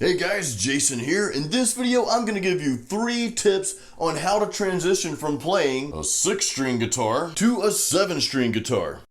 Hey guys, Jason here. In this video, I'm going to give you 3 tips on how to transition from playing a 6-string guitar to a 7-string guitar.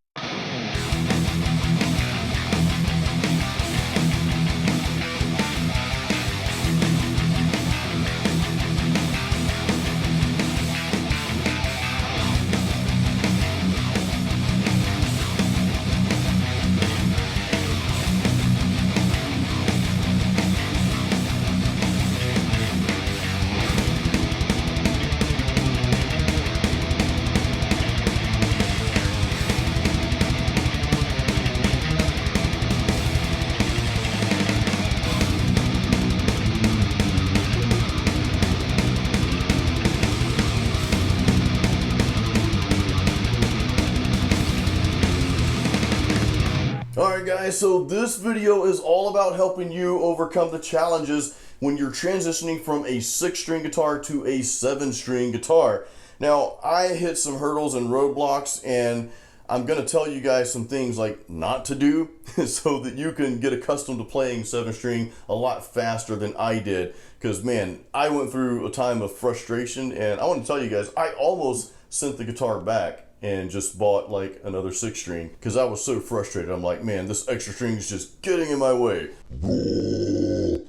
Alright guys, so this video is all about helping you overcome the challenges when you're transitioning from a 6-string guitar to a 7-string guitar. Now, I hit some hurdles and roadblocks, and I'm going to tell you guys some things like not to do so that you can get accustomed to playing 7-string a lot faster than I did. Because man, I went through a time of frustration, and I want to tell you guys, I almost sent the guitar back and just bought like another 6-string because I was so frustrated. I'm like, man, this extra string is just getting in my way.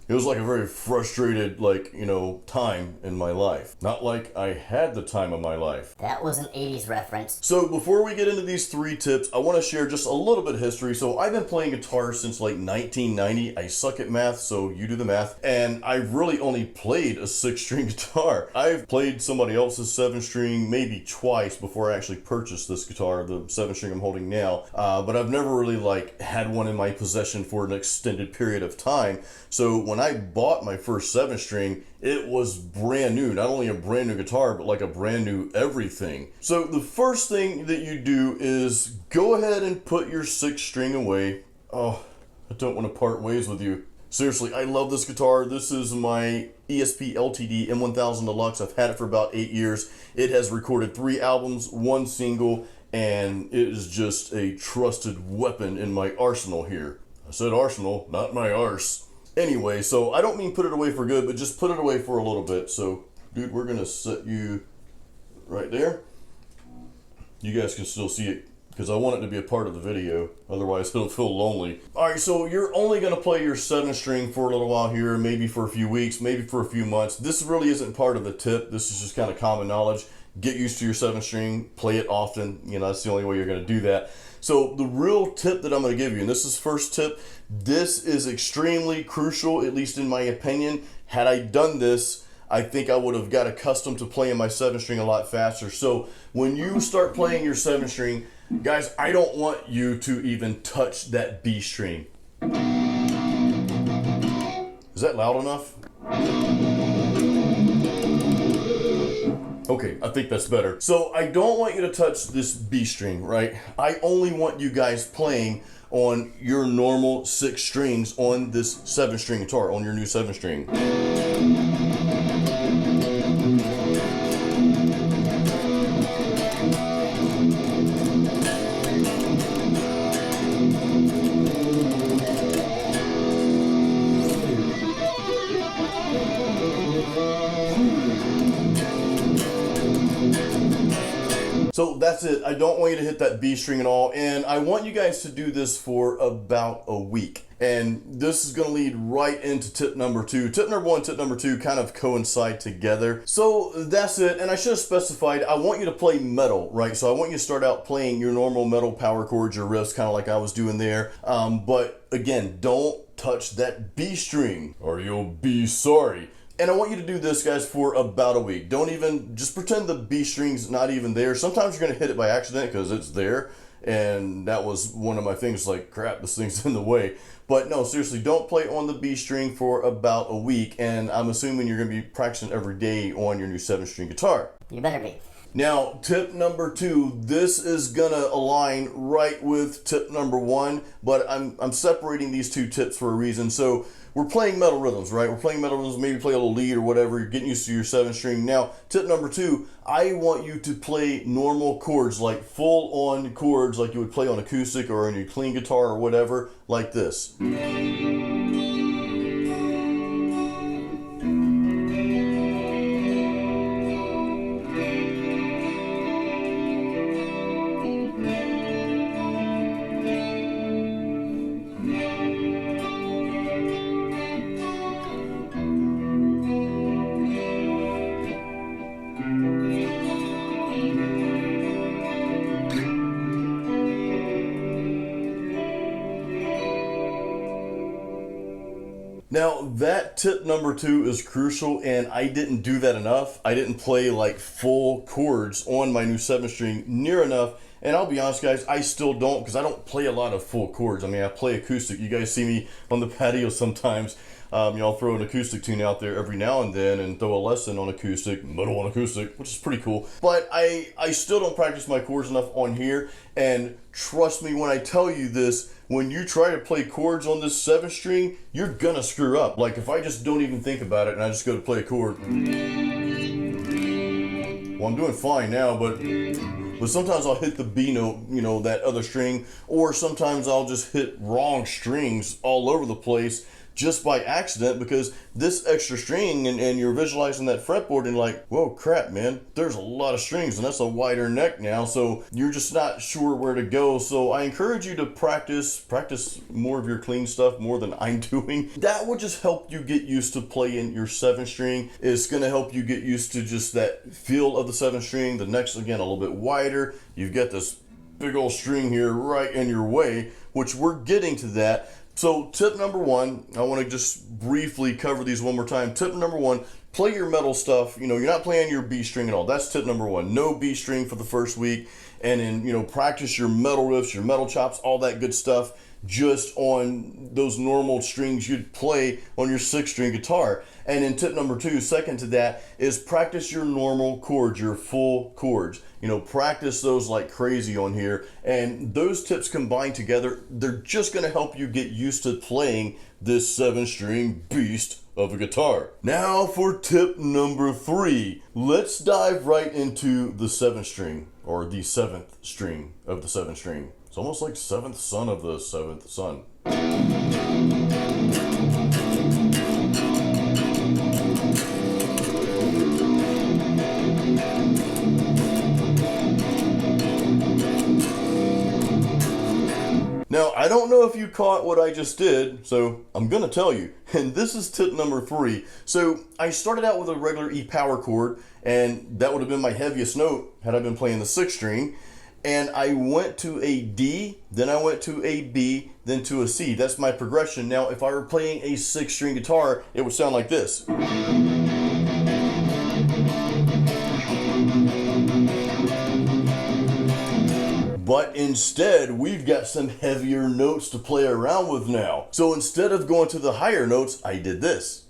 It was like a very frustrated, time in my life. Not like I had the time of my life. That was an 80s reference. So before we get into these 3 tips, I want to share just a little bit of history. So I've been playing guitar since like 1990. I suck at math, so you do the math. And I really only played a 6-string guitar. I've played somebody else's 7-string maybe twice before I actually purchased this guitar, the 7-string I'm holding now. But I've never really had one in my possession for an extended period of time. So when I bought my first 7-string, it was brand new. Not only a brand new guitar, but like a brand new everything. So the first thing that you do is go ahead and put your 6-string away. Oh, I don't want to part ways with you. Seriously, I love this guitar. This is my ESP LTD M1000 Deluxe. I've had it for about 8 years. It has recorded 3 albums, 1 single, and it is just a trusted weapon in my arsenal here. I said arsenal, not my arse. Anyway, so I don't mean put it away for good, but just put it away for a little bit. So, dude, we're going to set you right there. You guys can still see it because I want it to be a part of the video. Otherwise, it'll feel lonely. All right, so you're only going to play your 7-string for a little while here, maybe for a few weeks, maybe for a few months. This really isn't part of the tip. This is just kind of common knowledge. Get used to your 7-string, play it often. That's the only way you're going to do that. So the real tip that I'm going to give you, and this is first tip, this is extremely crucial, at least in my opinion. Had I done this, I think I would have got accustomed to playing my 7-string a lot faster. So when you start playing your 7-string, guys, I don't want you to even touch that B string. Is that loud enough? Okay, I think that's better. So I don't want you to touch this B string, right? I only want you guys playing on your normal 6 strings on this 7-string guitar, on your new 7-string. So that's it. I don't want you to hit that B string at all. And I want you guys to do this for about a week. And this is going to lead right into tip number 2. Tip number 1, tip number 2 kind of coincide together. So that's it. And I should have specified, I want you to play metal, right? So I want you to start out playing your normal metal power chords, your riffs, kind of like I was doing there. But again, don't touch that B string or you'll be sorry. And I want you to do this, guys, for about a week. Don't even, just pretend the B string's not even there. Sometimes you're going to hit it by accident because it's there. And that was one of my things, like, crap, this thing's in the way. But no, seriously, don't play on the B string for about a week. And I'm assuming you're going to be practicing every day on your new 7-string guitar. You better be. Now, tip number 2, this is gonna align right with tip number 1, but I'm separating these 2 tips for a reason. So we're playing metal rhythms, right? We're playing metal rhythms, maybe play a little lead or whatever. You're getting used to your 7-string. Now, tip number 2, I want you to play normal chords, like full-on chords like you would play on acoustic or on your clean guitar or whatever, like this. Now that tip number 2 is crucial, and I didn't do that enough. I didn't play like full chords on my new 7 string near enough. And I'll be honest, guys, I still don't, because I don't play a lot of full chords. I mean, I play acoustic. You guys see me on the patio sometimes. I'll throw an acoustic tune out there every now and then and throw a lesson on acoustic, middle on acoustic, which is pretty cool. But I still don't practice my chords enough on here. And trust me when I tell you this, when you try to play chords on this 7 string, you're gonna screw up. Like if I just don't even think about it and I just go to play a chord. Well, I'm doing fine now, but sometimes I'll hit the B note, you know, that other string, or sometimes I'll just hit wrong strings all over the place just by accident, because this extra string, and you're visualizing that fretboard and like, whoa, crap, man, there's a lot of strings and that's a wider neck now, so you're just not sure where to go. So I encourage you to practice more of your clean stuff more than I'm doing. That will just help you get used to playing your 7 string. It's gonna help you get used to just that feel of the 7 string. The neck's, again, a little bit wider. You've got this big old string here right in your way, which we're getting to that. So tip number 1, I want to just briefly cover these one more time. Tip number 1, play your metal stuff. You know, you're not playing your B string at all. That's tip number 1. No B string for the first week. And then, you know, practice your metal riffs, your metal chops, all that good stuff just on those normal strings you'd play on your 6-string guitar. And then tip number 2, second to that, is practice your normal chords, your full chords. You know, practice those like crazy on here. And those tips combined together, they're just gonna help you get used to playing this 7-string beast of a guitar. Now for tip number 3, let's dive right into the 7th string, or the 7th string of the 7th string. It's almost like 7th son of the 7th son. Now, I don't know if you caught what I just did, so I'm gonna tell you. And this is tip number 3. So I started out with a regular E power chord, and that would have been my heaviest note had I been playing the 6th string. And I went to a D, then I went to a B, then to a C. That's my progression. Now, if I were playing a 6-string guitar, it would sound like this. But instead, we've got some heavier notes to play around with now. So instead of going to the higher notes, I did this.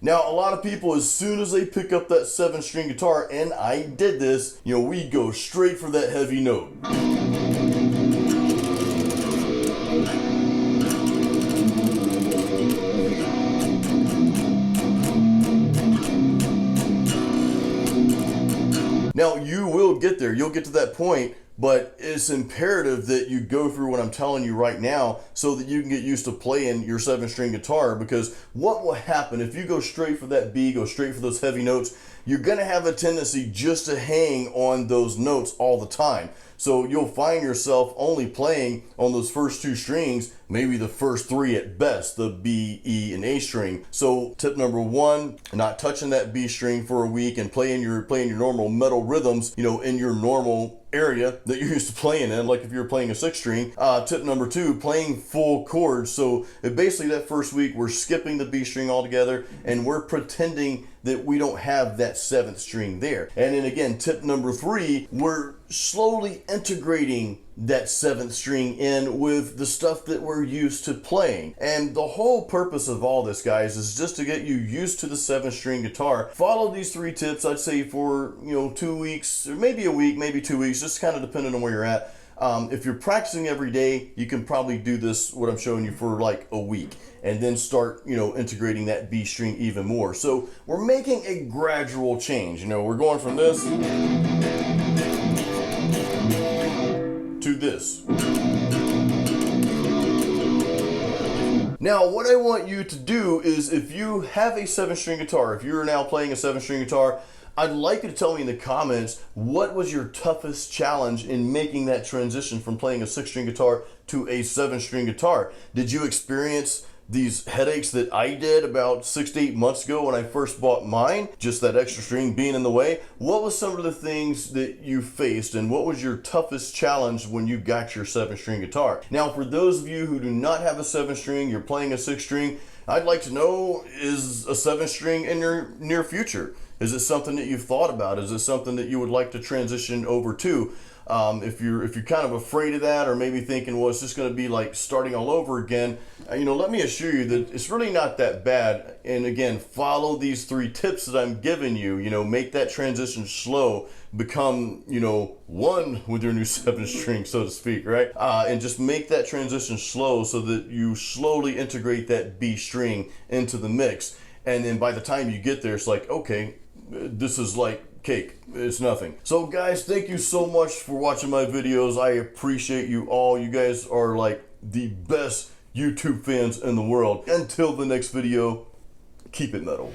Now, a lot of people, as soon as they pick up that 7-string guitar, and I did this, you know, we go straight for that heavy note. Now, you will get there. You'll get to that point, but it's imperative that you go through what I'm telling you right now so that you can get used to playing your 7-string guitar, because what will happen if you go straight for that B, go straight for those heavy notes, you're going to have a tendency just to hang on those notes all the time. So you'll find yourself only playing on those first 2 strings, maybe the first 3 at best, the B, E, and A string. So tip number 1, not touching that B string for a week and playing your normal metal rhythms, you know, in your normal area that you're used to playing in, like if you're playing a 6-string. Tip number 2, playing full chords. So basically that first week we're skipping the B string altogether and we're pretending that we don't have that 7th string there. And then again, tip number 3, we're slowly integrating that 7th string in with the stuff that we're used to playing. And the whole purpose of all this, guys, is just to get you used to the 7-string guitar. Follow these 3 tips, I'd say, for, you know, 2 weeks, or maybe a week, maybe 2 weeks, just kind of depending on where you're at. If you're practicing every day, you can probably do this, what I'm showing you, for like a week, and then start, you know, integrating that B string even more. So we're making a gradual change. You know, we're going from this to this. Now, what I want you to do is, if you have a 7-string guitar, if you're now playing a 7-string guitar, I'd like you to tell me in the comments, what was your toughest challenge in making that transition from playing a 6-string guitar to a 7-string guitar? Did you experience these headaches that I did about 6 to 8 months ago when I first bought mine, just that extra string being in the way, what was some of the things that you faced and what was your toughest challenge when you got your 7-string guitar? Now, for those of you who do not have a 7-string, you're playing a 6-string, I'd like to know, is a 7-string in your near future? Is it something that you've thought about? Is it something that you would like to transition over to? If you're kind of afraid of that, or maybe thinking, well, it's just going to be like starting all over again, let me assure you that it's really not that bad. And again, follow these 3 tips that I'm giving you. Make that transition slow, become one with your new 7-string, so to speak, right? And just make that transition slow so that you slowly integrate that B string into the mix. And then by the time you get there, it's like, okay, this is like cake. It's nothing. So guys, thank you so much for watching my videos. I appreciate you all. You guys are like the best YouTube fans in the world. Until the next video, keep it metal.